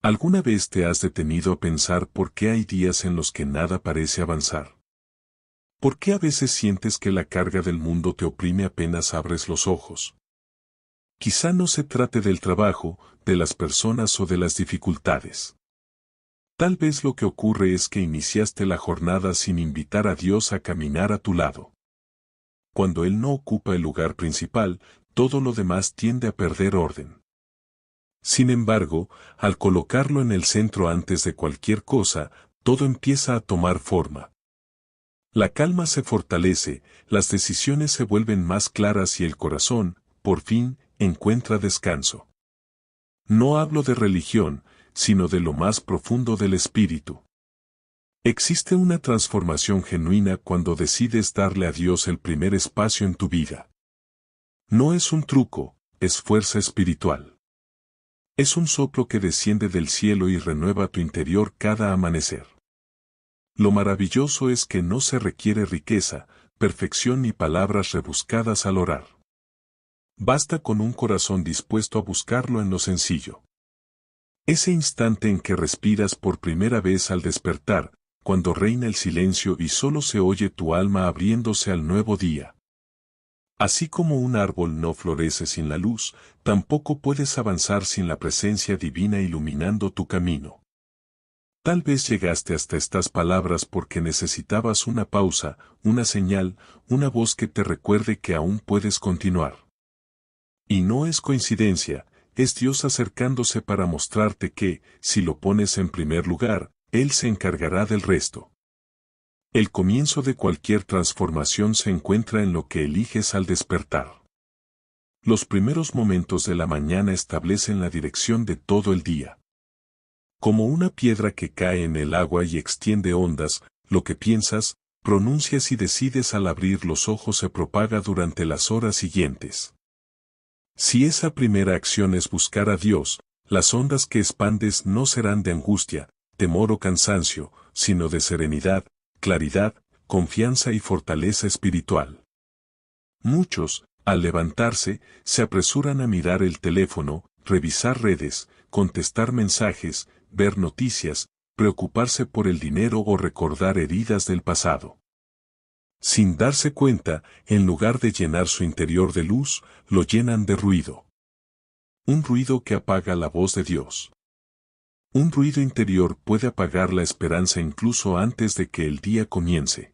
¿Alguna vez te has detenido a pensar por qué hay días en los que nada parece avanzar? ¿Por qué a veces sientes que la carga del mundo te oprime apenas abres los ojos? Quizá no se trate del trabajo, de las personas o de las dificultades. Tal vez lo que ocurre es que iniciaste la jornada sin invitar a Dios a caminar a tu lado. Cuando Él no ocupa el lugar principal, todo lo demás tiende a perder orden. Sin embargo, al colocarlo en el centro antes de cualquier cosa, todo empieza a tomar forma. La calma se fortalece, las decisiones se vuelven más claras y el corazón, por fin, encuentra descanso. No hablo de religión, sino de lo más profundo del espíritu. Existe una transformación genuina cuando decides darle a Dios el primer espacio en tu vida. No es un truco, es fuerza espiritual. Es un soplo que desciende del cielo y renueva tu interior cada amanecer. Lo maravilloso es que no se requiere riqueza, perfección ni palabras rebuscadas al orar. Basta con un corazón dispuesto a buscarlo en lo sencillo. Ese instante en que respiras por primera vez al despertar, cuando reina el silencio y solo se oye tu alma abriéndose al nuevo día. Así como un árbol no florece sin la luz, tampoco puedes avanzar sin la presencia divina iluminando tu camino. Tal vez llegaste hasta estas palabras porque necesitabas una pausa, una señal, una voz que te recuerde que aún puedes continuar. Y no es coincidencia, es Dios acercándose para mostrarte que, si lo pones en primer lugar, Él se encargará del resto. El comienzo de cualquier transformación se encuentra en lo que eliges al despertar. Los primeros momentos de la mañana establecen la dirección de todo el día. Como una piedra que cae en el agua y extiende ondas, lo que piensas, pronuncias y decides al abrir los ojos se propaga durante las horas siguientes. Si esa primera acción es buscar a Dios, las ondas que expandes no serán de angustia, temor o cansancio, sino de serenidad, claridad, confianza y fortaleza espiritual. Muchos, al levantarse, se apresuran a mirar el teléfono, revisar redes, contestar mensajes, ver noticias, preocuparse por el dinero o recordar heridas del pasado. Sin darse cuenta, en lugar de llenar su interior de luz, lo llenan de ruido. Un ruido que apaga la voz de Dios. Un ruido interior puede apagar la esperanza incluso antes de que el día comience.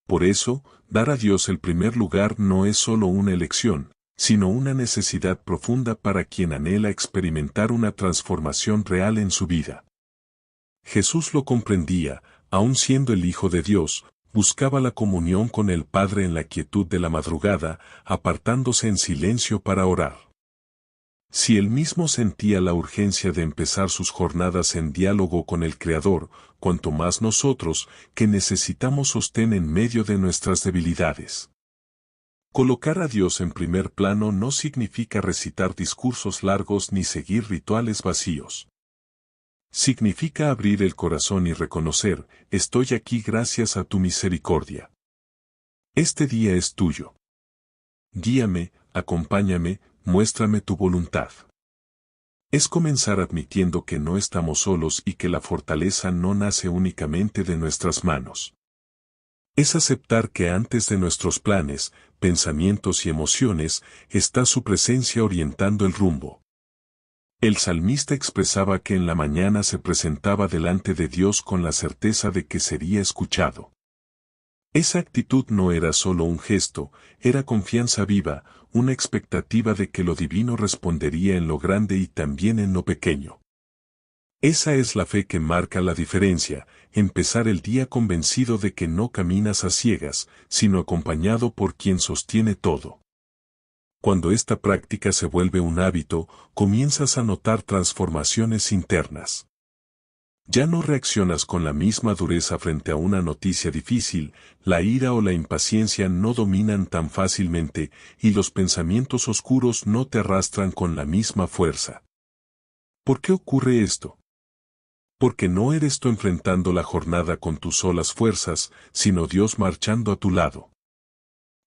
Por eso, dar a Dios el primer lugar no es solo una elección, sino una necesidad profunda para quien anhela experimentar una transformación real en su vida. Jesús lo comprendía, aun siendo el Hijo de Dios, buscaba la comunión con el Padre en la quietud de la madrugada, apartándose en silencio para orar. Si él mismo sentía la urgencia de empezar sus jornadas en diálogo con el Creador, cuanto más nosotros, que necesitamos sostén en medio de nuestras debilidades. Colocar a Dios en primer plano no significa recitar discursos largos ni seguir rituales vacíos. Significa abrir el corazón y reconocer, estoy aquí gracias a tu misericordia. Este día es tuyo. Guíame, acompáñame, muéstrame tu voluntad. Es comenzar admitiendo que no estamos solos y que la fortaleza no nace únicamente de nuestras manos. Es aceptar que antes de nuestros planes, pensamientos y emociones, está su presencia orientando el rumbo. El salmista expresaba que en la mañana se presentaba delante de Dios con la certeza de que sería escuchado. Esa actitud no era solo un gesto, era confianza viva, una expectativa de que lo divino respondería en lo grande y también en lo pequeño. Esa es la fe que marca la diferencia, empezar el día convencido de que no caminas a ciegas, sino acompañado por quien sostiene todo. Cuando esta práctica se vuelve un hábito, comienzas a notar transformaciones internas. Ya no reaccionas con la misma dureza frente a una noticia difícil, la ira o la impaciencia no dominan tan fácilmente, y los pensamientos oscuros no te arrastran con la misma fuerza. ¿Por qué ocurre esto? Porque no eres tú enfrentando la jornada con tus solas fuerzas, sino Dios marchando a tu lado.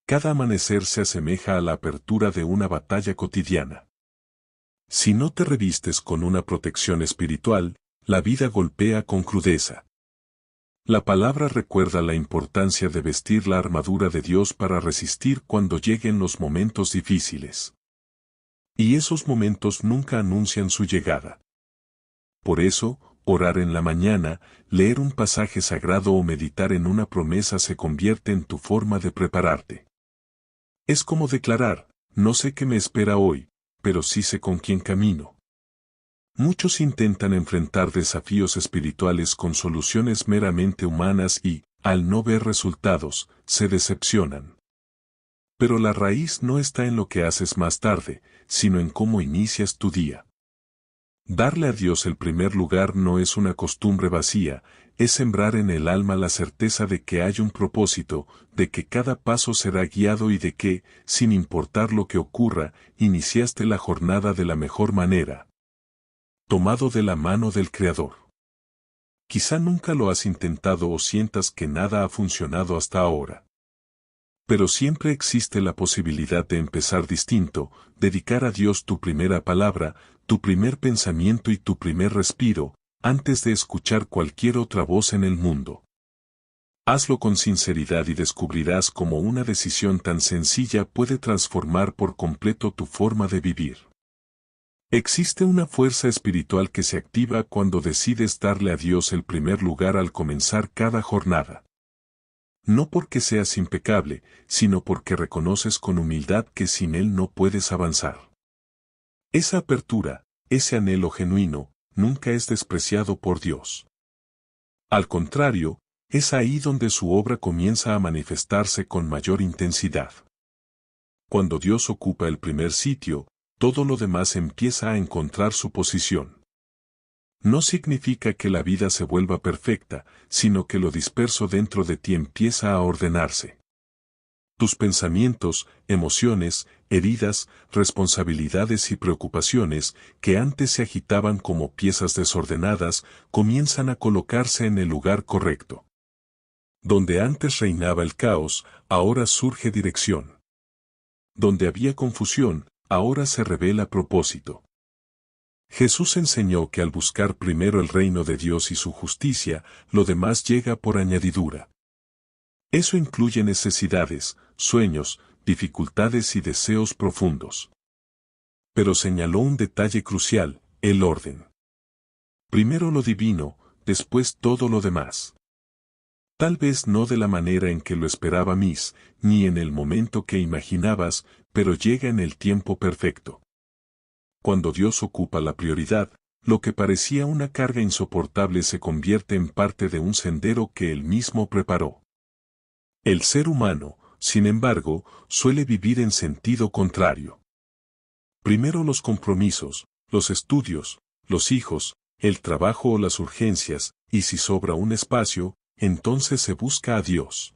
Cada amanecer se asemeja a la apertura de una batalla cotidiana. Si no te revistes con una protección espiritual, la vida golpea con crudeza. La palabra recuerda la importancia de vestir la armadura de Dios para resistir cuando lleguen los momentos difíciles. Y esos momentos nunca anuncian su llegada. Por eso, orar en la mañana, leer un pasaje sagrado o meditar en una promesa se convierte en tu forma de prepararte. Es como declarar, no sé qué me espera hoy, pero sí sé con quién camino. Muchos intentan enfrentar desafíos espirituales con soluciones meramente humanas y, al no ver resultados, se decepcionan. Pero la raíz no está en lo que haces más tarde, sino en cómo inicias tu día. Darle a Dios el primer lugar no es una costumbre vacía, es sembrar en el alma la certeza de que hay un propósito, de que cada paso será guiado y de que, sin importar lo que ocurra, iniciaste la jornada de la mejor manera. Tomado de la mano del Creador. Quizá nunca lo has intentado o sientas que nada ha funcionado hasta ahora. Pero siempre existe la posibilidad de empezar distinto, dedicar a Dios tu primera palabra, tu primer pensamiento y tu primer respiro, antes de escuchar cualquier otra voz en el mundo. Hazlo con sinceridad y descubrirás cómo una decisión tan sencilla puede transformar por completo tu forma de vivir. Existe una fuerza espiritual que se activa cuando decides darle a Dios el primer lugar al comenzar cada jornada. No porque seas impecable, sino porque reconoces con humildad que sin Él no puedes avanzar. Esa apertura, ese anhelo genuino, nunca es despreciado por Dios. Al contrario, es ahí donde su obra comienza a manifestarse con mayor intensidad. Cuando Dios ocupa el primer sitio, todo lo demás empieza a encontrar su posición. No significa que la vida se vuelva perfecta, sino que lo disperso dentro de ti empieza a ordenarse. Tus pensamientos, emociones, heridas, responsabilidades y preocupaciones, que antes se agitaban como piezas desordenadas, comienzan a colocarse en el lugar correcto. Donde antes reinaba el caos, ahora surge dirección. Donde había confusión, ahora se revela propósito. Jesús enseñó que al buscar primero el reino de Dios y su justicia, lo demás llega por añadidura. Eso incluye necesidades, sueños, dificultades y deseos profundos. Pero señaló un detalle crucial, el orden. Primero lo divino, después todo lo demás. Tal vez no de la manera en que lo esperaba Miss, ni en el momento que imaginabas, pero llega en el tiempo perfecto. Cuando Dios ocupa la prioridad, lo que parecía una carga insoportable se convierte en parte de un sendero que Él mismo preparó. El ser humano, sin embargo, suele vivir en sentido contrario. Primero los compromisos, los estudios, los hijos, el trabajo o las urgencias, y si sobra un espacio, entonces se busca a Dios.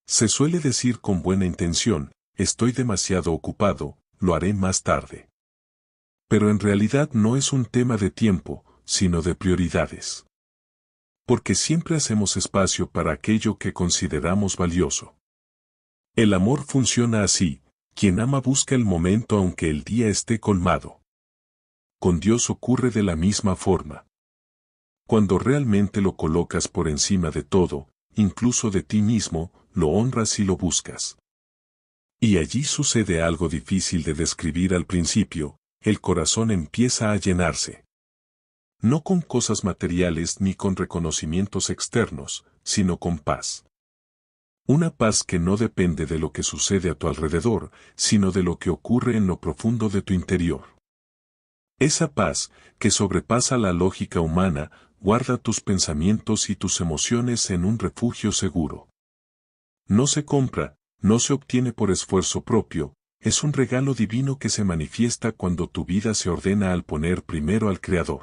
Se suele decir con buena intención, estoy demasiado ocupado, lo haré más tarde. Pero en realidad no es un tema de tiempo, sino de prioridades. Porque siempre hacemos espacio para aquello que consideramos valioso. El amor funciona así, quien ama busca el momento aunque el día esté colmado. Con Dios ocurre de la misma forma. Cuando realmente lo colocas por encima de todo, incluso de ti mismo, lo honras y lo buscas. Y allí sucede algo difícil de describir al principio, el corazón empieza a llenarse. No con cosas materiales ni con reconocimientos externos, sino con paz. Una paz que no depende de lo que sucede a tu alrededor, sino de lo que ocurre en lo profundo de tu interior. Esa paz, que sobrepasa la lógica humana, guarda tus pensamientos y tus emociones en un refugio seguro. No se compra, no se obtiene por esfuerzo propio, es un regalo divino que se manifiesta cuando tu vida se ordena al poner primero al Creador.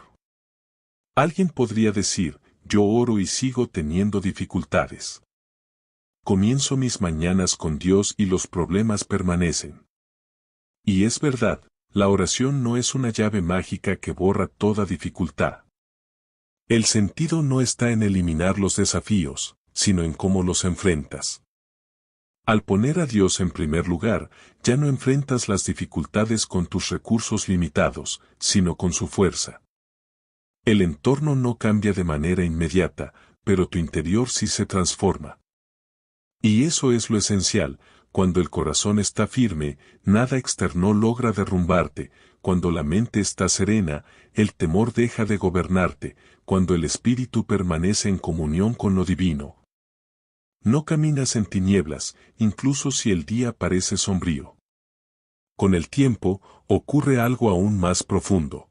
Alguien podría decir, yo oro y sigo teniendo dificultades. Comienzo mis mañanas con Dios y los problemas permanecen. Y es verdad, la oración no es una llave mágica que borra toda dificultad. El sentido no está en eliminar los desafíos, sino en cómo los enfrentas. Al poner a Dios en primer lugar, ya no enfrentas las dificultades con tus recursos limitados, sino con su fuerza. El entorno no cambia de manera inmediata, pero tu interior sí se transforma. Y eso es lo esencial. Cuando el corazón está firme, nada externo logra derrumbarte. Cuando la mente está serena, el temor deja de gobernarte. Cuando el espíritu permanece en comunión con lo divino. No caminas en tinieblas, incluso si el día parece sombrío. Con el tiempo, ocurre algo aún más profundo.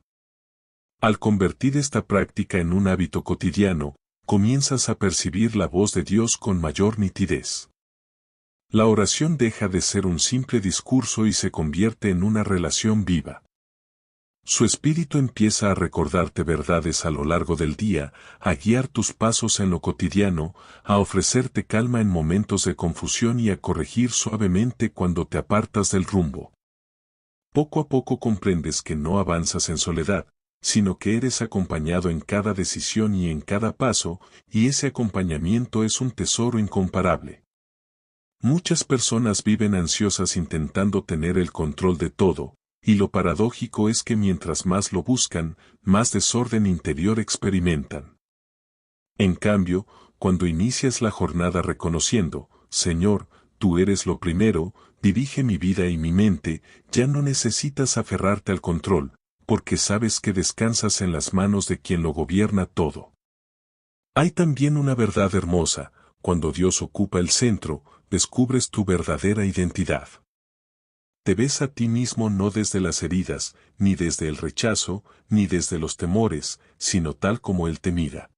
Al convertir esta práctica en un hábito cotidiano, comienzas a percibir la voz de Dios con mayor nitidez. La oración deja de ser un simple discurso y se convierte en una relación viva. Su espíritu empieza a recordarte verdades a lo largo del día, a guiar tus pasos en lo cotidiano, a ofrecerte calma en momentos de confusión y a corregir suavemente cuando te apartas del rumbo. Poco a poco comprendes que no avanzas en soledad, sino que eres acompañado en cada decisión y en cada paso, y ese acompañamiento es un tesoro incomparable. Muchas personas viven ansiosas intentando tener el control de todo, y lo paradójico es que mientras más lo buscan, más desorden interior experimentan. En cambio, cuando inicias la jornada reconociendo, Señor, tú eres lo primero, dirige mi vida y mi mente, ya no necesitas aferrarte al control, porque sabes que descansas en las manos de quien lo gobierna todo. Hay también una verdad hermosa: cuando Dios ocupa el centro, descubres tu verdadera identidad. Te ves a ti mismo no desde las heridas, ni desde el rechazo, ni desde los temores, sino tal como Él te mira.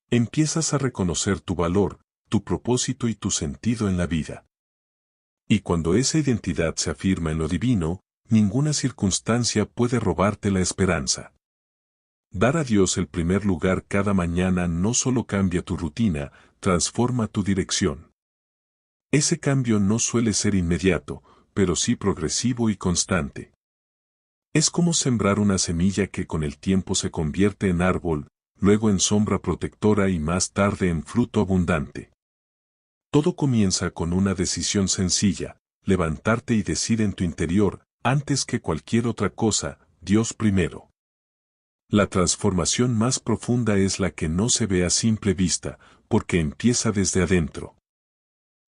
Empiezas a reconocer tu valor, tu propósito y tu sentido en la vida. Y cuando esa identidad se afirma en lo divino, ninguna circunstancia puede robarte la esperanza. Dar a Dios el primer lugar cada mañana no solo cambia tu rutina, transforma tu dirección. Ese cambio no suele ser inmediato, pero sí progresivo y constante. Es como sembrar una semilla que con el tiempo se convierte en árbol, luego en sombra protectora y más tarde en fruto abundante. Todo comienza con una decisión sencilla: levantarte y decir en tu interior, antes que cualquier otra cosa, Dios primero. La transformación más profunda es la que no se ve a simple vista, porque empieza desde adentro.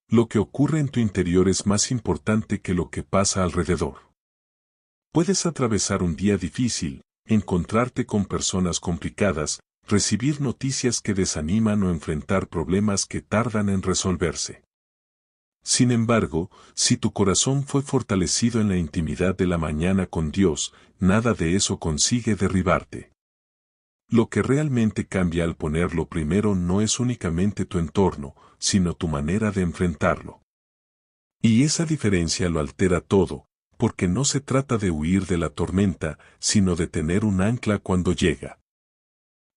Lo que ocurre en tu interior es más importante que lo que pasa alrededor. Puedes atravesar un día difícil, encontrarte con personas complicadas, recibir noticias que desaniman o enfrentar problemas que tardan en resolverse. Sin embargo, si tu corazón fue fortalecido en la intimidad de la mañana con Dios, nada de eso consigue derribarte. Lo que realmente cambia al ponerlo primero no es únicamente tu entorno, sino tu manera de enfrentarlo. Y esa diferencia lo altera todo, porque no se trata de huir de la tormenta, sino de tener un ancla cuando llega.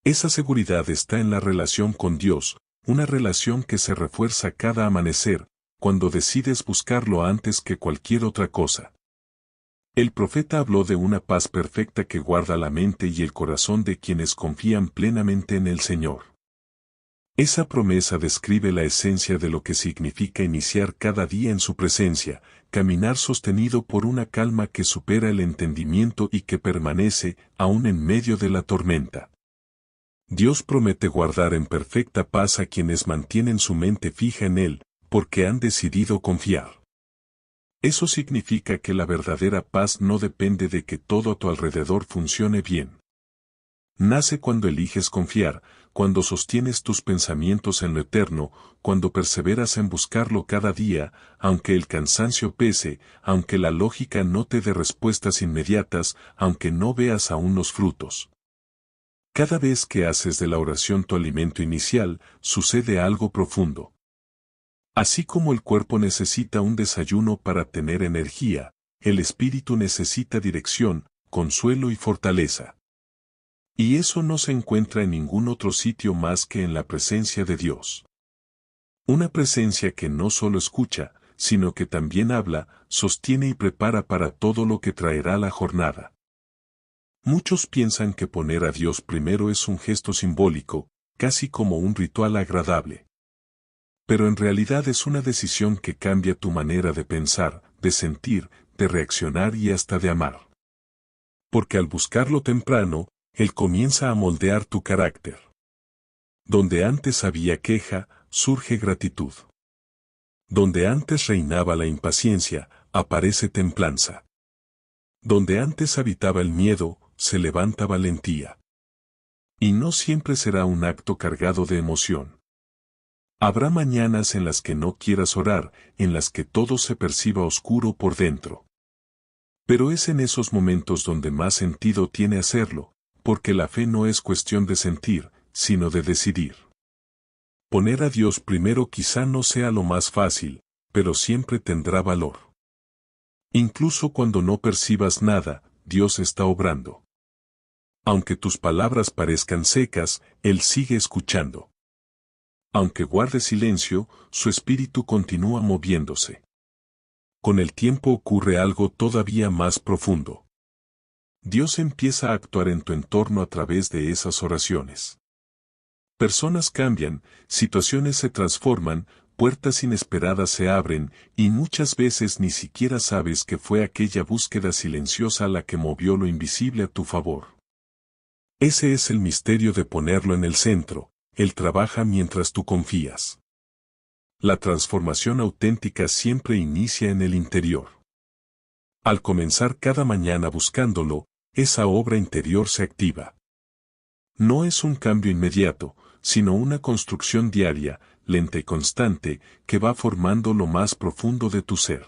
Esa seguridad está en la relación con Dios, una relación que se refuerza cada amanecer, cuando decides buscarlo antes que cualquier otra cosa. El profeta habló de una paz perfecta que guarda la mente y el corazón de quienes confían plenamente en el Señor. Esa promesa describe la esencia de lo que significa iniciar cada día en su presencia, caminar sostenido por una calma que supera el entendimiento y que permanece, aún en medio de la tormenta. Dios promete guardar en perfecta paz a quienes mantienen su mente fija en Él, porque han decidido confiar. Eso significa que la verdadera paz no depende de que todo a tu alrededor funcione bien. Nace cuando eliges confiar, cuando sostienes tus pensamientos en lo eterno, cuando perseveras en buscarlo cada día, aunque el cansancio pese, aunque la lógica no te dé respuestas inmediatas, aunque no veas aún los frutos. Cada vez que haces de la oración tu alimento inicial, sucede algo profundo. Así como el cuerpo necesita un desayuno para tener energía, el espíritu necesita dirección, consuelo y fortaleza. Y eso no se encuentra en ningún otro sitio más que en la presencia de Dios. Una presencia que no solo escucha, sino que también habla, sostiene y prepara para todo lo que traerá la jornada. Muchos piensan que poner a Dios primero es un gesto simbólico, casi como un ritual agradable. Pero en realidad es una decisión que cambia tu manera de pensar, de sentir, de reaccionar y hasta de amar. Porque al buscarlo temprano, Él comienza a moldear tu carácter. Donde antes había queja, surge gratitud. Donde antes reinaba la impaciencia, aparece templanza. Donde antes habitaba el miedo, se levanta valentía. Y no siempre será un acto cargado de emoción. Habrá mañanas en las que no quieras orar, en las que todo se perciba oscuro por dentro. Pero es en esos momentos donde más sentido tiene hacerlo, porque la fe no es cuestión de sentir, sino de decidir. Poner a Dios primero quizá no sea lo más fácil, pero siempre tendrá valor. Incluso cuando no percibas nada, Dios está obrando. Aunque tus palabras parezcan secas, Él sigue escuchando. Aunque guarde silencio, su espíritu continúa moviéndose. Con el tiempo ocurre algo todavía más profundo. Dios empieza a actuar en tu entorno a través de esas oraciones. Personas cambian, situaciones se transforman, puertas inesperadas se abren, y muchas veces ni siquiera sabes que fue aquella búsqueda silenciosa la que movió lo invisible a tu favor. Ese es el misterio de ponerlo en el centro. Él trabaja mientras tú confías. La transformación auténtica siempre inicia en el interior. Al comenzar cada mañana buscándolo, esa obra interior se activa. No es un cambio inmediato, sino una construcción diaria, lenta y constante, que va formando lo más profundo de tu ser.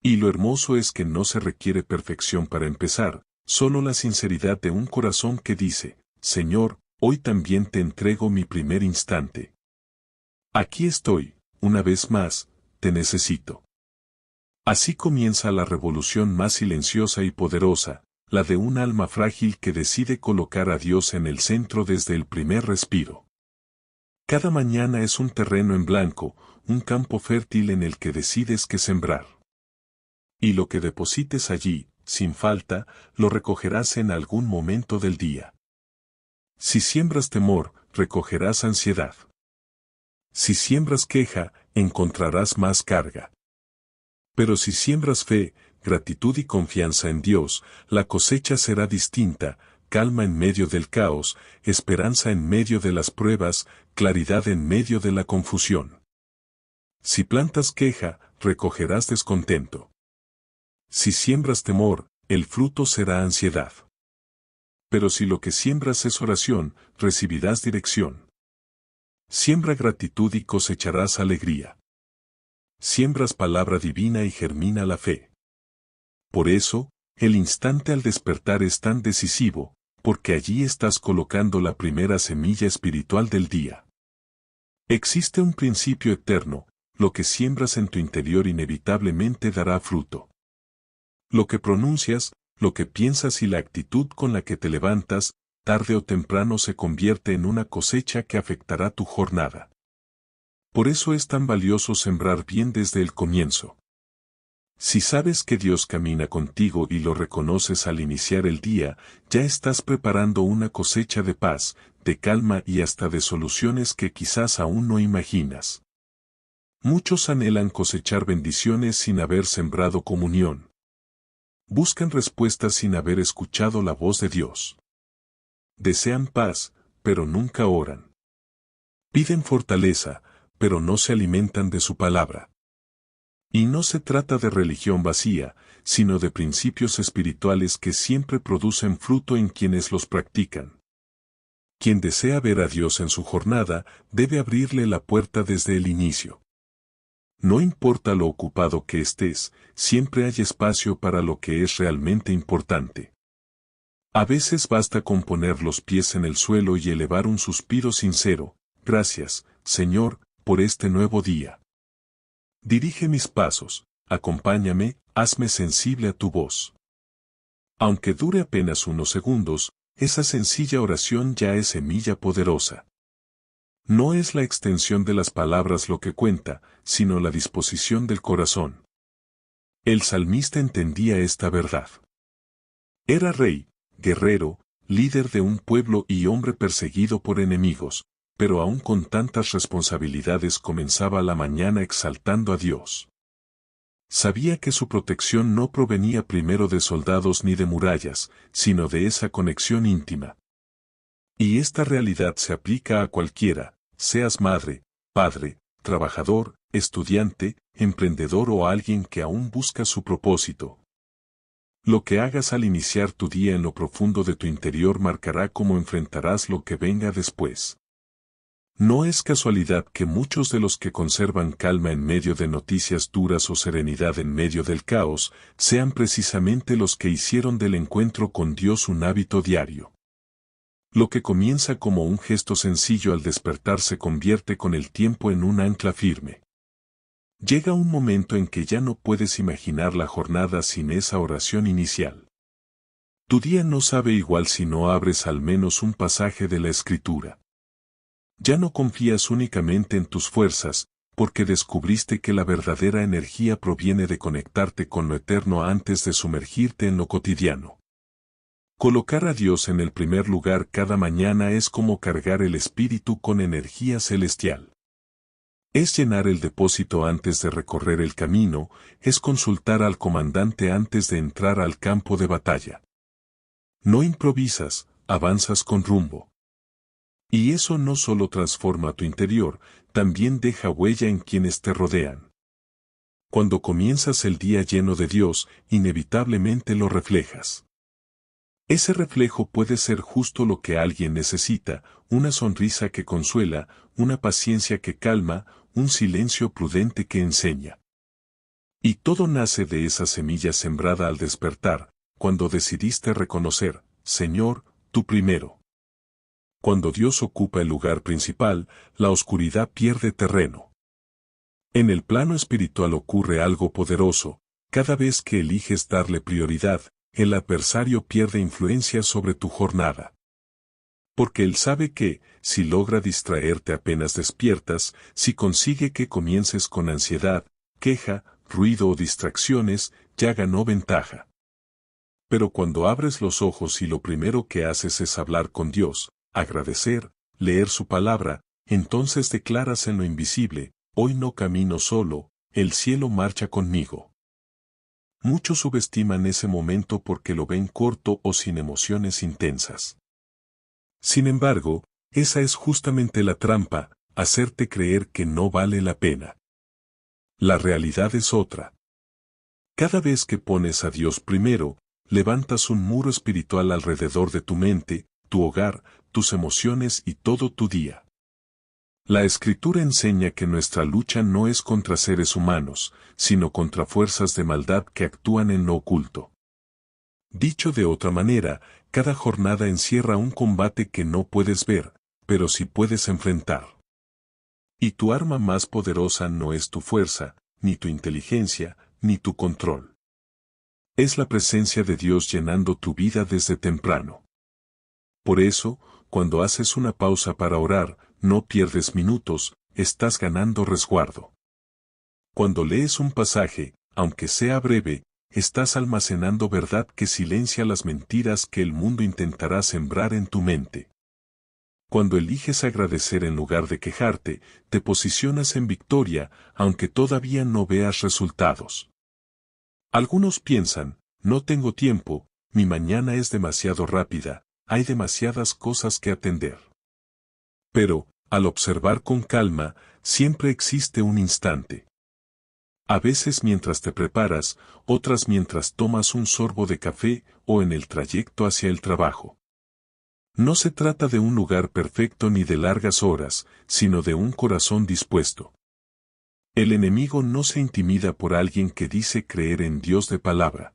Y lo hermoso es que no se requiere perfección para empezar, solo la sinceridad de un corazón que dice, Señor, hoy también te entrego mi primer instante. Aquí estoy, una vez más, te necesito. Así comienza la revolución más silenciosa y poderosa, la de un alma frágil que decide colocar a Dios en el centro desde el primer respiro. Cada mañana es un terreno en blanco, un campo fértil en el que decides qué sembrar. Y lo que deposites allí, sin falta, lo recogerás en algún momento del día. Si siembras temor, recogerás ansiedad. Si siembras queja, encontrarás más carga. Pero si siembras fe, gratitud y confianza en Dios, la cosecha será distinta, calma en medio del caos, esperanza en medio de las pruebas, claridad en medio de la confusión. Si plantas queja, recogerás descontento. Si siembras temor, el fruto será ansiedad. Pero si lo que siembras es oración, recibirás dirección. Siembra gratitud y cosecharás alegría. Siembras palabra divina y germina la fe. Por eso, el instante al despertar es tan decisivo, porque allí estás colocando la primera semilla espiritual del día. Existe un principio eterno, lo que siembras en tu interior inevitablemente dará fruto. Lo que pronuncias, lo que piensas y la actitud con la que te levantas, tarde o temprano se convierte en una cosecha que afectará tu jornada. Por eso es tan valioso sembrar bien desde el comienzo. Si sabes que Dios camina contigo y lo reconoces al iniciar el día, ya estás preparando una cosecha de paz, de calma y hasta de soluciones que quizás aún no imaginas. Muchos anhelan cosechar bendiciones sin haber sembrado comunión. Buscan respuestas sin haber escuchado la voz de Dios. Desean paz, pero nunca oran. Piden fortaleza, pero no se alimentan de su palabra. Y no se trata de religión vacía, sino de principios espirituales que siempre producen fruto en quienes los practican. Quien desea ver a Dios en su jornada, debe abrirle la puerta desde el inicio. No importa lo ocupado que estés, siempre hay espacio para lo que es realmente importante. A veces basta con poner los pies en el suelo y elevar un suspiro sincero, gracias, Señor, por este nuevo día. Dirige mis pasos, acompáñame, hazme sensible a tu voz. Aunque dure apenas unos segundos, esa sencilla oración ya es semilla poderosa. No es la extensión de las palabras lo que cuenta, sino la disposición del corazón. El salmista entendía esta verdad. Era rey, guerrero, líder de un pueblo y hombre perseguido por enemigos, pero aún con tantas responsabilidades comenzaba la mañana exaltando a Dios. Sabía que su protección no provenía primero de soldados ni de murallas, sino de esa conexión íntima. Y esta realidad se aplica a cualquiera, seas madre, padre, trabajador, estudiante, emprendedor o alguien que aún busca su propósito. Lo que hagas al iniciar tu día en lo profundo de tu interior marcará cómo enfrentarás lo que venga después. No es casualidad que muchos de los que conservan calma en medio de noticias duras o serenidad en medio del caos, sean precisamente los que hicieron del encuentro con Dios un hábito diario. Lo que comienza como un gesto sencillo al despertar se convierte con el tiempo en un ancla firme. Llega un momento en que ya no puedes imaginar la jornada sin esa oración inicial. Tu día no sabe igual si no abres al menos un pasaje de la Escritura. Ya no confías únicamente en tus fuerzas, porque descubriste que la verdadera energía proviene de conectarte con lo eterno antes de sumergirte en lo cotidiano. Colocar a Dios en el primer lugar cada mañana es como cargar el espíritu con energía celestial. Es llenar el depósito antes de recorrer el camino, es consultar al comandante antes de entrar al campo de batalla. No improvisas, avanzas con rumbo. Y eso no solo transforma tu interior, también deja huella en quienes te rodean. Cuando comienzas el día lleno de Dios, inevitablemente lo reflejas. Ese reflejo puede ser justo lo que alguien necesita, una sonrisa que consuela, una paciencia que calma, un silencio prudente que enseña. Y todo nace de esa semilla sembrada al despertar, cuando decidiste reconocer, Señor, tú primero. Cuando Dios ocupa el lugar principal, la oscuridad pierde terreno. En el plano espiritual ocurre algo poderoso, cada vez que eliges darle prioridad, el adversario pierde influencia sobre tu jornada. Porque él sabe que, si logra distraerte apenas despiertas, si consigue que comiences con ansiedad, queja, ruido o distracciones, ya ganó ventaja. Pero cuando abres los ojos y lo primero que haces es hablar con Dios, agradecer, leer su palabra, entonces declaras en lo invisible, hoy no camino solo, el cielo marcha conmigo. Muchos subestiman ese momento porque lo ven corto o sin emociones intensas. Sin embargo, esa es justamente la trampa, hacerte creer que no vale la pena. La realidad es otra. Cada vez que pones a Dios primero, levantas un muro espiritual alrededor de tu mente, tu hogar, tus emociones y todo tu día. La Escritura enseña que nuestra lucha no es contra seres humanos, sino contra fuerzas de maldad que actúan en lo oculto. Dicho de otra manera, cada jornada encierra un combate que no puedes ver, pero sí puedes enfrentar. Y tu arma más poderosa no es tu fuerza, ni tu inteligencia, ni tu control. Es la presencia de Dios llenando tu vida desde temprano. Por eso, cuando haces una pausa para orar, no pierdes minutos, estás ganando resguardo. Cuando lees un pasaje, aunque sea breve, estás almacenando verdad que silencia las mentiras que el mundo intentará sembrar en tu mente. Cuando eliges agradecer en lugar de quejarte, te posicionas en victoria, aunque todavía no veas resultados. Algunos piensan, no tengo tiempo, mi mañana es demasiado rápida, hay demasiadas cosas que atender. Pero, al observar con calma, siempre existe un instante. A veces mientras te preparas, otras mientras tomas un sorbo de café o en el trayecto hacia el trabajo. No se trata de un lugar perfecto ni de largas horas, sino de un corazón dispuesto. El enemigo no se intimida por alguien que dice creer en Dios de palabra.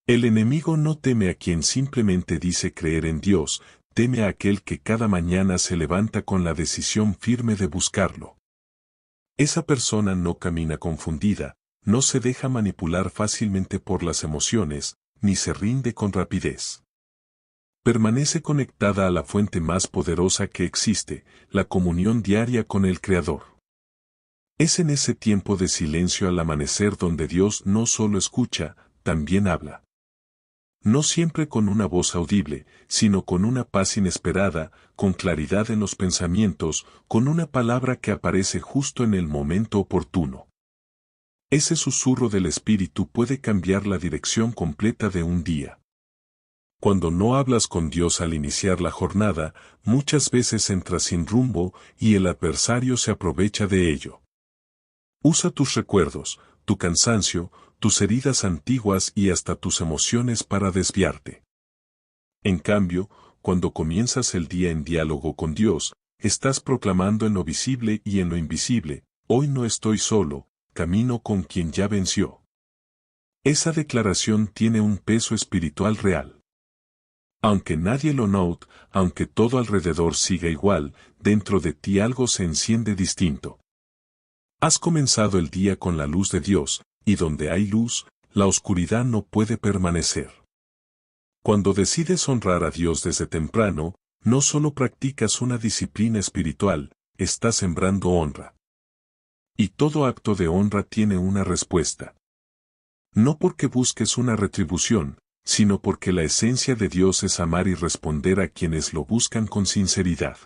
El enemigo no teme a quien simplemente dice creer en Dios, teme a aquel que cada mañana se levanta con la decisión firme de buscarlo. Esa persona no camina confundida, no se deja manipular fácilmente por las emociones, ni se rinde con rapidez. Permanece conectada a la fuente más poderosa que existe, la comunión diaria con el Creador. Es en ese tiempo de silencio al amanecer donde Dios no solo escucha, también habla. No siempre con una voz audible, sino con una paz inesperada, con claridad en los pensamientos, con una palabra que aparece justo en el momento oportuno. Ese susurro del espíritu puede cambiar la dirección completa de un día. Cuando no hablas con Dios al iniciar la jornada, muchas veces entras sin rumbo y el adversario se aprovecha de ello. Usa tus recuerdos, tu cansancio, tus heridas antiguas y hasta tus emociones para desviarte. En cambio, cuando comienzas el día en diálogo con Dios, estás proclamando en lo visible y en lo invisible: hoy no estoy solo, camino con quien ya venció. Esa declaración tiene un peso espiritual real. Aunque nadie lo note, aunque todo alrededor siga igual, dentro de ti algo se enciende distinto. Has comenzado el día con la luz de Dios, y donde hay luz, la oscuridad no puede permanecer. Cuando decides honrar a Dios desde temprano, no solo practicas una disciplina espiritual, estás sembrando honra. Y todo acto de honra tiene una respuesta. No porque busques una retribución, sino porque la esencia de Dios es amar y responder a quienes lo buscan con sinceridad.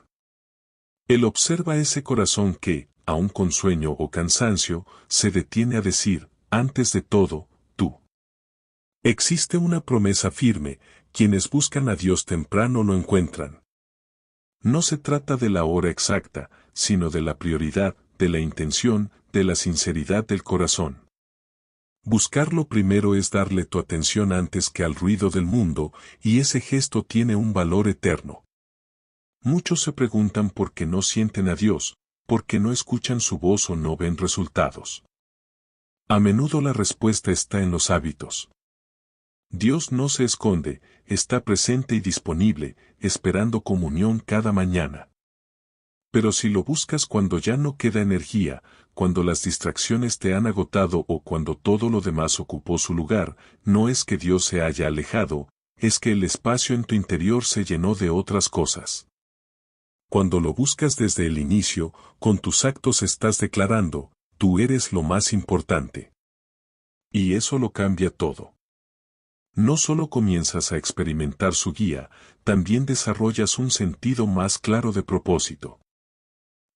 Él observa ese corazón que, aun con sueño o cansancio, se detiene a decir: antes de todo, tú. Existe una promesa firme: quienes buscan a Dios temprano lo encuentran. No se trata de la hora exacta, sino de la prioridad, de la intención, de la sinceridad del corazón. Buscarlo primero es darle tu atención antes que al ruido del mundo, y ese gesto tiene un valor eterno. Muchos se preguntan por qué no sienten a Dios, por qué no escuchan su voz o no ven resultados. A menudo la respuesta está en los hábitos. Dios no se esconde, está presente y disponible, esperando comunión cada mañana. Pero si lo buscas cuando ya no queda energía, cuando las distracciones te han agotado o cuando todo lo demás ocupó su lugar, no es que Dios se haya alejado, es que el espacio en tu interior se llenó de otras cosas. Cuando lo buscas desde el inicio, con tus actos estás declarando: tú eres lo más importante. Y eso lo cambia todo. No solo comienzas a experimentar su guía, también desarrollas un sentido más claro de propósito.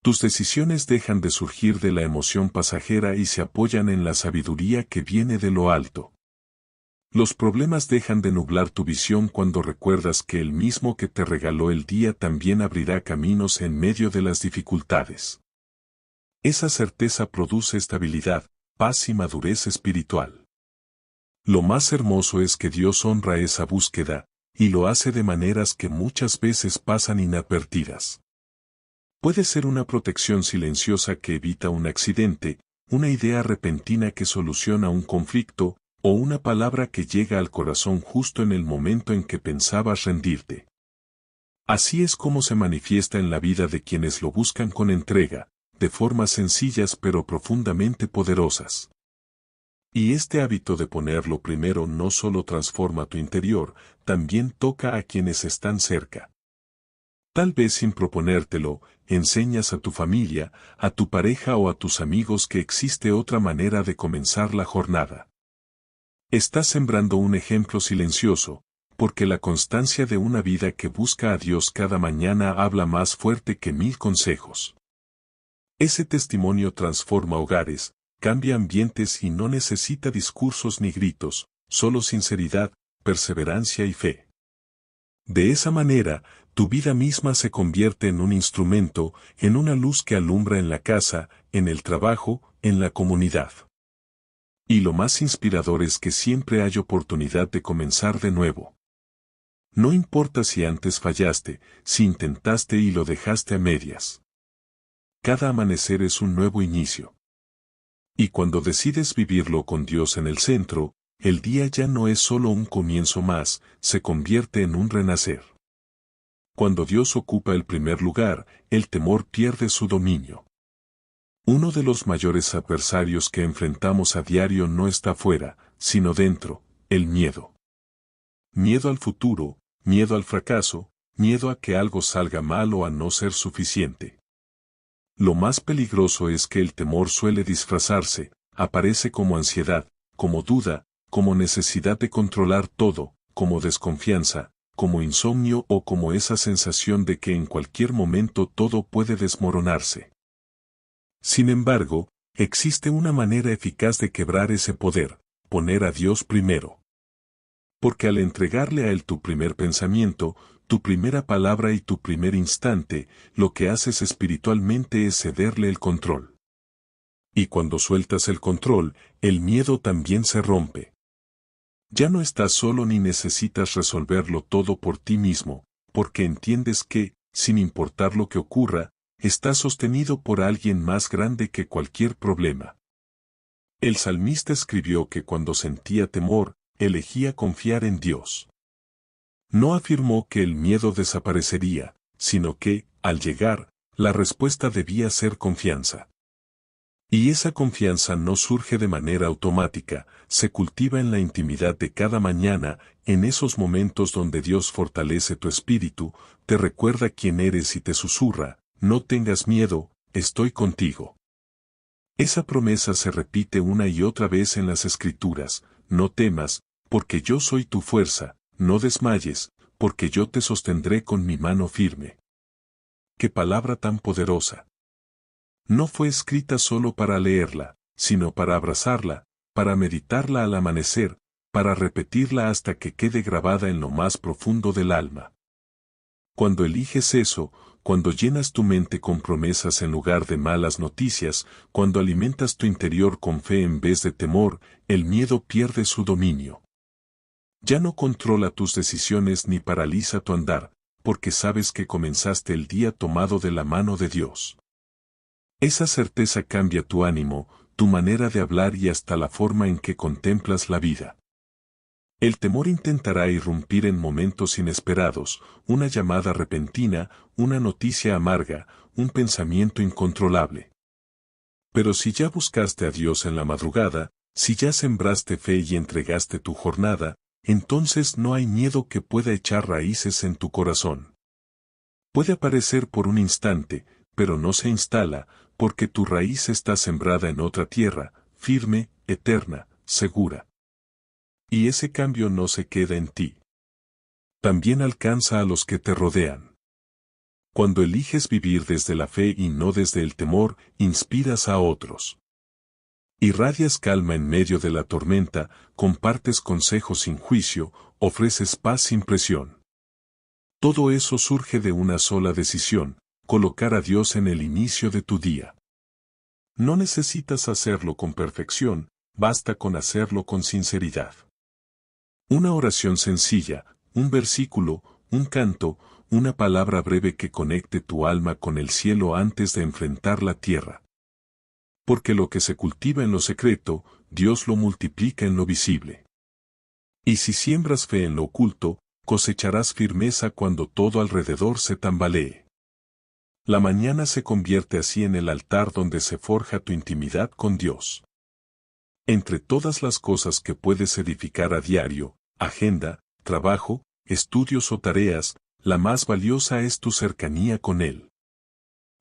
Tus decisiones dejan de surgir de la emoción pasajera y se apoyan en la sabiduría que viene de lo alto. Los problemas dejan de nublar tu visión cuando recuerdas que el mismo que te regaló el día también abrirá caminos en medio de las dificultades. Esa certeza produce estabilidad, paz y madurez espiritual. Lo más hermoso es que Dios honra esa búsqueda, y lo hace de maneras que muchas veces pasan inadvertidas. Puede ser una protección silenciosa que evita un accidente, una idea repentina que soluciona un conflicto, o una palabra que llega al corazón justo en el momento en que pensabas rendirte. Así es como se manifiesta en la vida de quienes lo buscan con entrega, de formas sencillas pero profundamente poderosas. Y este hábito de ponerlo primero no solo transforma tu interior, también toca a quienes están cerca. Tal vez sin proponértelo, enseñas a tu familia, a tu pareja o a tus amigos que existe otra manera de comenzar la jornada. Estás sembrando un ejemplo silencioso, porque la constancia de una vida que busca a Dios cada mañana habla más fuerte que 1000 consejos. Ese testimonio transforma hogares, cambia ambientes y no necesita discursos ni gritos, solo sinceridad, perseverancia y fe. De esa manera, tu vida misma se convierte en un instrumento, en una luz que alumbra en la casa, en el trabajo, en la comunidad. Y lo más inspirador es que siempre hay oportunidad de comenzar de nuevo. No importa si antes fallaste, si intentaste y lo dejaste a medias. Cada amanecer es un nuevo inicio. Y cuando decides vivirlo con Dios en el centro, el día ya no es solo un comienzo más, se convierte en un renacer. Cuando Dios ocupa el primer lugar, el temor pierde su dominio. Uno de los mayores adversarios que enfrentamos a diario no está fuera, sino dentro: el miedo. Miedo al futuro, miedo al fracaso, miedo a que algo salga mal o a no ser suficiente. Lo más peligroso es que el temor suele disfrazarse, aparece como ansiedad, como duda, como necesidad de controlar todo, como desconfianza, como insomnio o como esa sensación de que en cualquier momento todo puede desmoronarse. Sin embargo, existe una manera eficaz de quebrar ese poder: poner a Dios primero. Porque al entregarle a Él tu primer pensamiento, tu primera palabra y tu primer instante, lo que haces espiritualmente es cederle el control. Y cuando sueltas el control, el miedo también se rompe. Ya no estás solo ni necesitas resolverlo todo por ti mismo, porque entiendes que, sin importar lo que ocurra, estás sostenido por alguien más grande que cualquier problema. El salmista escribió que cuando sentía temor, elegía confiar en Dios. No afirmó que el miedo desaparecería, sino que, al llegar, la respuesta debía ser confianza. Y esa confianza no surge de manera automática, se cultiva en la intimidad de cada mañana, en esos momentos donde Dios fortalece tu espíritu, te recuerda quién eres y te susurra: no tengas miedo, estoy contigo. Esa promesa se repite una y otra vez en las Escrituras: no temas, porque yo soy tu fuerza, no desmayes, porque yo te sostendré con mi mano firme. ¡Qué palabra tan poderosa! No fue escrita solo para leerla, sino para abrazarla, para meditarla al amanecer, para repetirla hasta que quede grabada en lo más profundo del alma. Cuando eliges eso, cuando llenas tu mente con promesas en lugar de malas noticias, cuando alimentas tu interior con fe en vez de temor, el miedo pierde su dominio. Ya no controla tus decisiones ni paraliza tu andar, porque sabes que comenzaste el día tomado de la mano de Dios. Esa certeza cambia tu ánimo, tu manera de hablar y hasta la forma en que contemplas la vida. El temor intentará irrumpir en momentos inesperados: una llamada repentina, una noticia amarga, un pensamiento incontrolable. Pero si ya buscaste a Dios en la madrugada, si ya sembraste fe y entregaste tu jornada, entonces no hay miedo que pueda echar raíces en tu corazón. Puede aparecer por un instante, pero no se instala, porque tu raíz está sembrada en otra tierra, firme, eterna, segura. Y ese cambio no se queda en ti. También alcanza a los que te rodean. Cuando eliges vivir desde la fe y no desde el temor, inspiras a otros. Irradias calma en medio de la tormenta, compartes consejos sin juicio, ofreces paz sin presión. Todo eso surge de una sola decisión: colocar a Dios en el inicio de tu día. No necesitas hacerlo con perfección, basta con hacerlo con sinceridad. Una oración sencilla, un versículo, un canto, una palabra breve que conecte tu alma con el cielo antes de enfrentar la tierra. Porque lo que se cultiva en lo secreto, Dios lo multiplica en lo visible. Y si siembras fe en lo oculto, cosecharás firmeza cuando todo alrededor se tambalee. La mañana se convierte así en el altar donde se forja tu intimidad con Dios. Entre todas las cosas que puedes edificar a diario, agenda, trabajo, estudios o tareas, la más valiosa es tu cercanía con Él.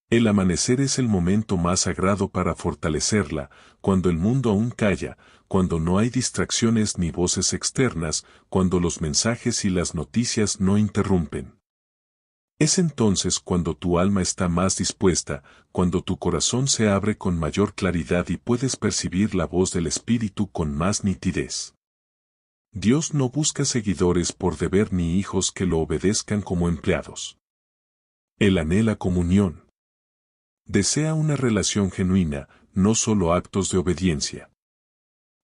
El amanecer es el momento más sagrado para fortalecerla, cuando el mundo aún calla, cuando no hay distracciones ni voces externas, cuando los mensajes y las noticias no interrumpen. Es entonces cuando tu alma está más dispuesta, cuando tu corazón se abre con mayor claridad y puedes percibir la voz del Espíritu con más nitidez. Dios no busca seguidores por deber ni hijos que lo obedezcan como empleados. Él anhela comunión. Desea una relación genuina, no solo actos de obediencia.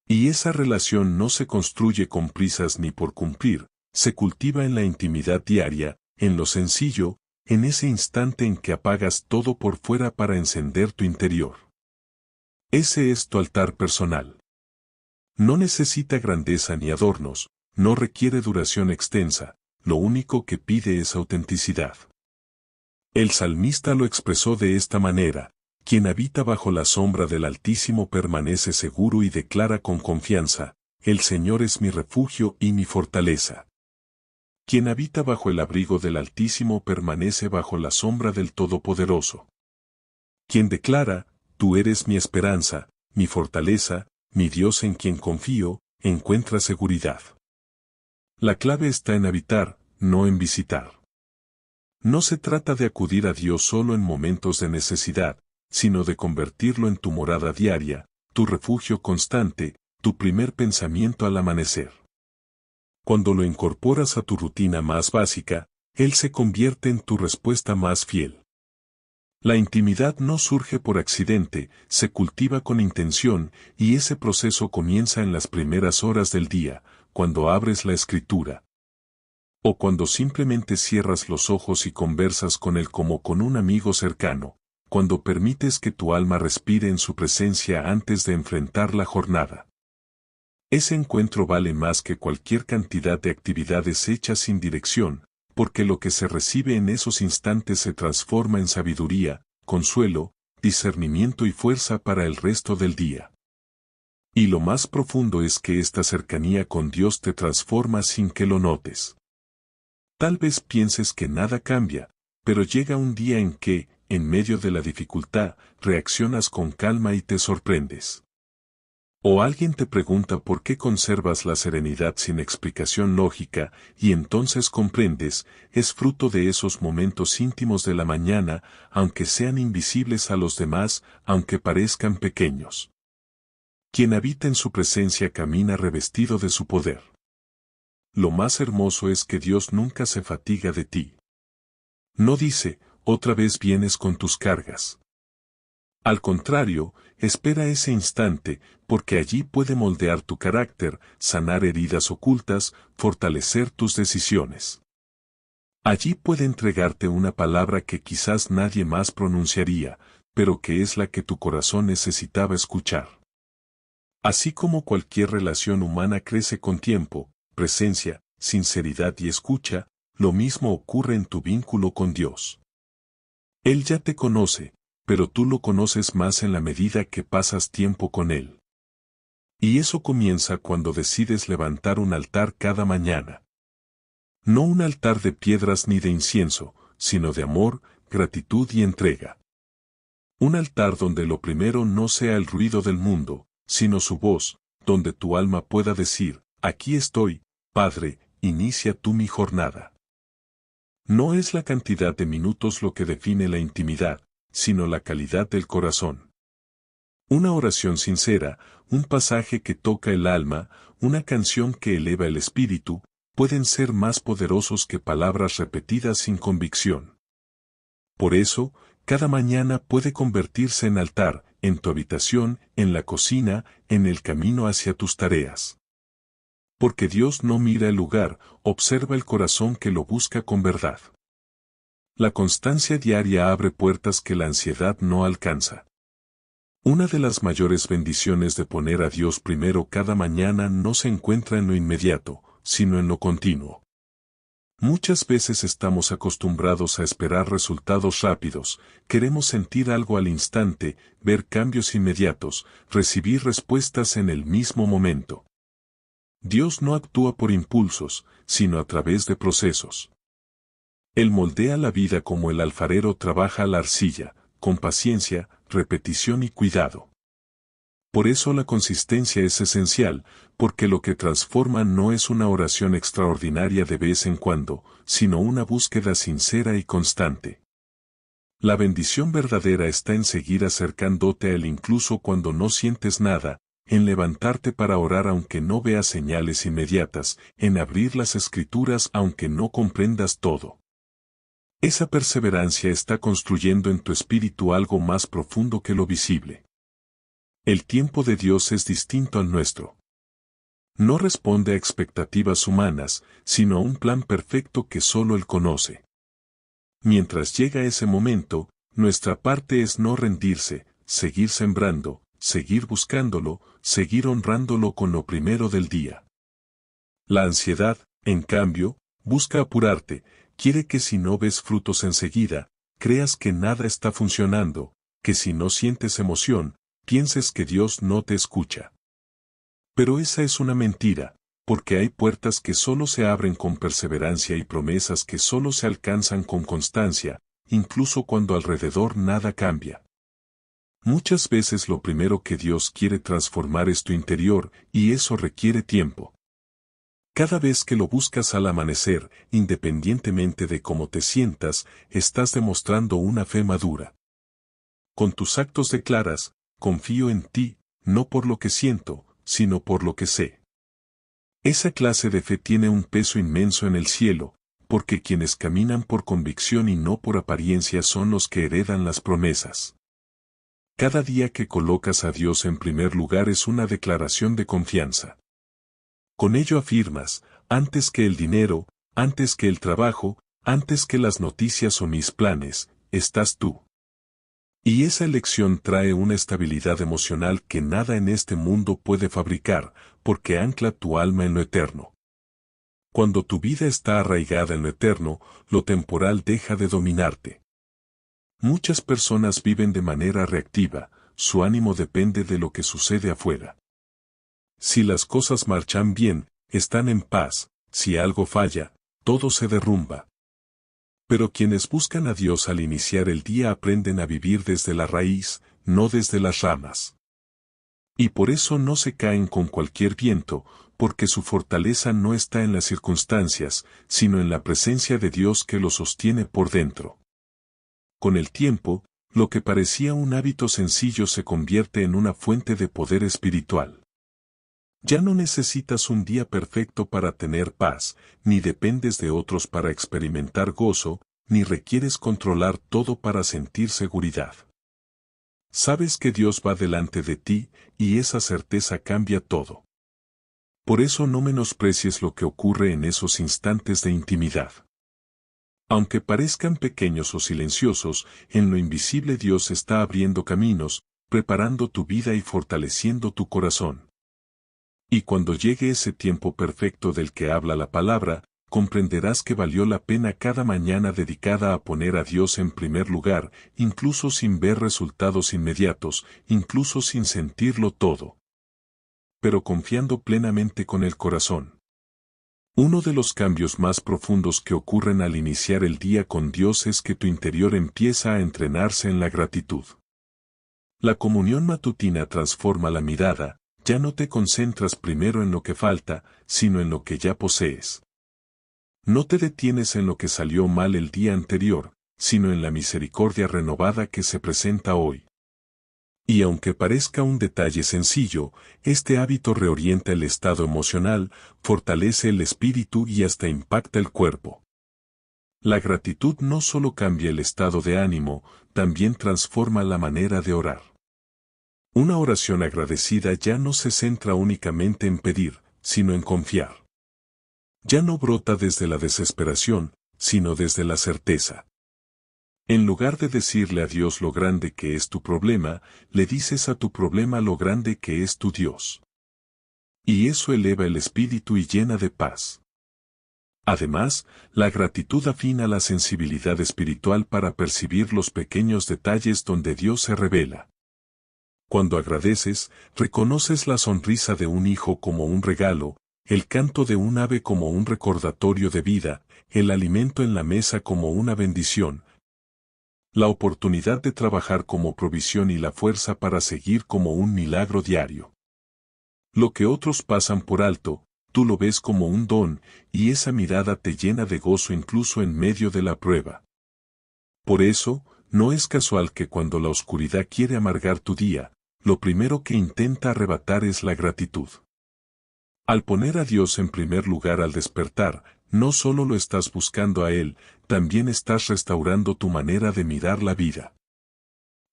Y esa relación no se construye con prisas ni por cumplir, se cultiva en la intimidad diaria, en lo sencillo, en ese instante en que apagas todo por fuera para encender tu interior. Ese es tu altar personal. No necesita grandeza ni adornos, no requiere duración extensa, lo único que pide es autenticidad. El salmista lo expresó de esta manera: quien habita bajo la sombra del Altísimo permanece seguro y declara con confianza: el Señor es mi refugio y mi fortaleza. Quien habita bajo el abrigo del Altísimo permanece bajo la sombra del Todopoderoso. Quien declara: tú eres mi esperanza, mi fortaleza, mi Dios en quien confío, encuentra seguridad. La clave está en habitar, no en visitar. No se trata de acudir a Dios solo en momentos de necesidad, sino de convertirlo en tu morada diaria, tu refugio constante, tu primer pensamiento al amanecer. Cuando lo incorporas a tu rutina más básica, Él se convierte en tu respuesta más fiel. La intimidad no surge por accidente, se cultiva con intención, y ese proceso comienza en las primeras horas del día, cuando abres la escritura. O cuando simplemente cierras los ojos y conversas con Él como con un amigo cercano, cuando permites que tu alma respire en su presencia antes de enfrentar la jornada. Ese encuentro vale más que cualquier cantidad de actividades hechas sin dirección, porque lo que se recibe en esos instantes se transforma en sabiduría, consuelo, discernimiento y fuerza para el resto del día. Y lo más profundo es que esta cercanía con Dios te transforma sin que lo notes. Tal vez pienses que nada cambia, pero llega un día en que, en medio de la dificultad, reaccionas con calma y te sorprendes. O alguien te pregunta por qué conservas la serenidad sin explicación lógica, y entonces comprendes, es fruto de esos momentos íntimos de la mañana, aunque sean invisibles a los demás, aunque parezcan pequeños. Quien habita en su presencia camina revestido de su poder. Lo más hermoso es que Dios nunca se fatiga de ti. No dice, otra vez vienes con tus cargas. Al contrario, espera ese instante, porque allí puede moldear tu carácter, sanar heridas ocultas, fortalecer tus decisiones. Allí puede entregarte una palabra que quizás nadie más pronunciaría, pero que es la que tu corazón necesitaba escuchar. Así como cualquier relación humana crece con tiempo, presencia, sinceridad y escucha, lo mismo ocurre en tu vínculo con Dios. Él ya te conoce, pero tú lo conoces más en la medida que pasas tiempo con Él. Y eso comienza cuando decides levantar un altar cada mañana. No un altar de piedras ni de incienso, sino de amor, gratitud y entrega. Un altar donde lo primero no sea el ruido del mundo, sino su voz, donde tu alma pueda decir, aquí estoy, Padre, inicia tú mi jornada. No es la cantidad de minutos lo que define la intimidad, sino la calidad del corazón. Una oración sincera, un pasaje que toca el alma, una canción que eleva el espíritu, pueden ser más poderosos que palabras repetidas sin convicción. Por eso, cada mañana puede convertirse en altar, en tu habitación, en la cocina, en el camino hacia tus tareas. Porque Dios no mira el lugar, observa el corazón que lo busca con verdad. La constancia diaria abre puertas que la ansiedad no alcanza. Una de las mayores bendiciones de poner a Dios primero cada mañana no se encuentra en lo inmediato, sino en lo continuo. Muchas veces estamos acostumbrados a esperar resultados rápidos, queremos sentir algo al instante, ver cambios inmediatos, recibir respuestas en el mismo momento. Dios no actúa por impulsos, sino a través de procesos. Él moldea la vida como el alfarero trabaja la arcilla, con paciencia, repetición y cuidado. Por eso la consistencia es esencial, porque lo que transforma no es una oración extraordinaria de vez en cuando, sino una búsqueda sincera y constante. La bendición verdadera está en seguir acercándote a Él incluso cuando no sientes nada, en levantarte para orar aunque no veas señales inmediatas, en abrir las Escrituras aunque no comprendas todo. Esa perseverancia está construyendo en tu espíritu algo más profundo que lo visible. El tiempo de Dios es distinto al nuestro. No responde a expectativas humanas, sino a un plan perfecto que solo Él conoce. Mientras llega ese momento, nuestra parte es no rendirse, seguir sembrando, seguir buscándolo, seguir honrándolo con lo primero del día. La ansiedad, en cambio, busca apurarte, quiere que si no ves frutos enseguida, creas que nada está funcionando, que si no sientes emoción, pienses que Dios no te escucha. Pero esa es una mentira, porque hay puertas que solo se abren con perseverancia y promesas que solo se alcanzan con constancia, incluso cuando alrededor nada cambia. Muchas veces lo primero que Dios quiere transformar es tu interior, y eso requiere tiempo. Cada vez que lo buscas al amanecer, independientemente de cómo te sientas, estás demostrando una fe madura. Con tus actos declaras, confío en ti, no por lo que siento, sino por lo que sé. Esa clase de fe tiene un peso inmenso en el cielo, porque quienes caminan por convicción y no por apariencia son los que heredan las promesas. Cada día que colocas a Dios en primer lugar es una declaración de confianza. Con ello afirmas, antes que el dinero, antes que el trabajo, antes que las noticias o mis planes, estás tú. Y esa elección trae una estabilidad emocional que nada en este mundo puede fabricar, porque ancla tu alma en lo eterno. Cuando tu vida está arraigada en lo eterno, lo temporal deja de dominarte. Muchas personas viven de manera reactiva, su ánimo depende de lo que sucede afuera. Si las cosas marchan bien, están en paz, si algo falla, todo se derrumba. Pero quienes buscan a Dios al iniciar el día aprenden a vivir desde la raíz, no desde las ramas. Y por eso no se caen con cualquier viento, porque su fortaleza no está en las circunstancias, sino en la presencia de Dios que los sostiene por dentro. Con el tiempo, lo que parecía un hábito sencillo se convierte en una fuente de poder espiritual. Ya no necesitas un día perfecto para tener paz, ni dependes de otros para experimentar gozo, ni requieres controlar todo para sentir seguridad. Sabes que Dios va delante de ti, y esa certeza cambia todo. Por eso no menosprecies lo que ocurre en esos instantes de intimidad. Aunque parezcan pequeños o silenciosos, en lo invisible Dios está abriendo caminos, preparando tu vida y fortaleciendo tu corazón. Y cuando llegue ese tiempo perfecto del que habla la palabra, comprenderás que valió la pena cada mañana dedicada a poner a Dios en primer lugar, incluso sin ver resultados inmediatos, incluso sin sentirlo todo. Pero confiando plenamente con el corazón. Uno de los cambios más profundos que ocurren al iniciar el día con Dios es que tu interior empieza a entrenarse en la gratitud. La comunión matutina transforma la mirada, ya no te concentras primero en lo que falta, sino en lo que ya posees. No te detienes en lo que salió mal el día anterior, sino en la misericordia renovada que se presenta hoy. Y aunque parezca un detalle sencillo, este hábito reorienta el estado emocional, fortalece el espíritu y hasta impacta el cuerpo. La gratitud no solo cambia el estado de ánimo, también transforma la manera de orar. Una oración agradecida ya no se centra únicamente en pedir, sino en confiar. Ya no brota desde la desesperación, sino desde la certeza. En lugar de decirle a Dios lo grande que es tu problema, le dices a tu problema lo grande que es tu Dios. Y eso eleva el espíritu y llena de paz. Además, la gratitud afina la sensibilidad espiritual para percibir los pequeños detalles donde Dios se revela. Cuando agradeces, reconoces la sonrisa de un hijo como un regalo, el canto de un ave como un recordatorio de vida, el alimento en la mesa como una bendición, la oportunidad de trabajar como provisión y la fuerza para seguir como un milagro diario. Lo que otros pasan por alto, tú lo ves como un don, y esa mirada te llena de gozo incluso en medio de la prueba. Por eso, no es casual que cuando la oscuridad quiere amargar tu día, lo primero que intenta arrebatar es la gratitud. Al poner a Dios en primer lugar al despertar, no solo lo estás buscando a Él, también estás restaurando tu manera de mirar la vida.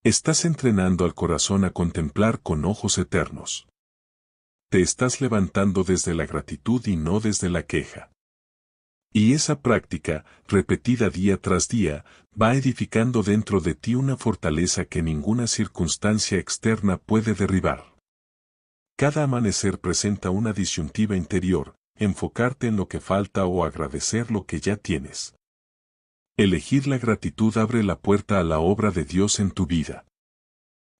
Estás entrenando al corazón a contemplar con ojos eternos. Te estás levantando desde la gratitud y no desde la queja. Y esa práctica, repetida día tras día, va edificando dentro de ti una fortaleza que ninguna circunstancia externa puede derribar. Cada amanecer presenta una disyuntiva interior, enfocarte en lo que falta o agradecer lo que ya tienes. Elegir la gratitud abre la puerta a la obra de Dios en tu vida.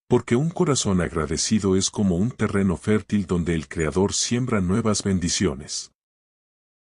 Porque un corazón agradecido es como un terreno fértil donde el Creador siembra nuevas bendiciones.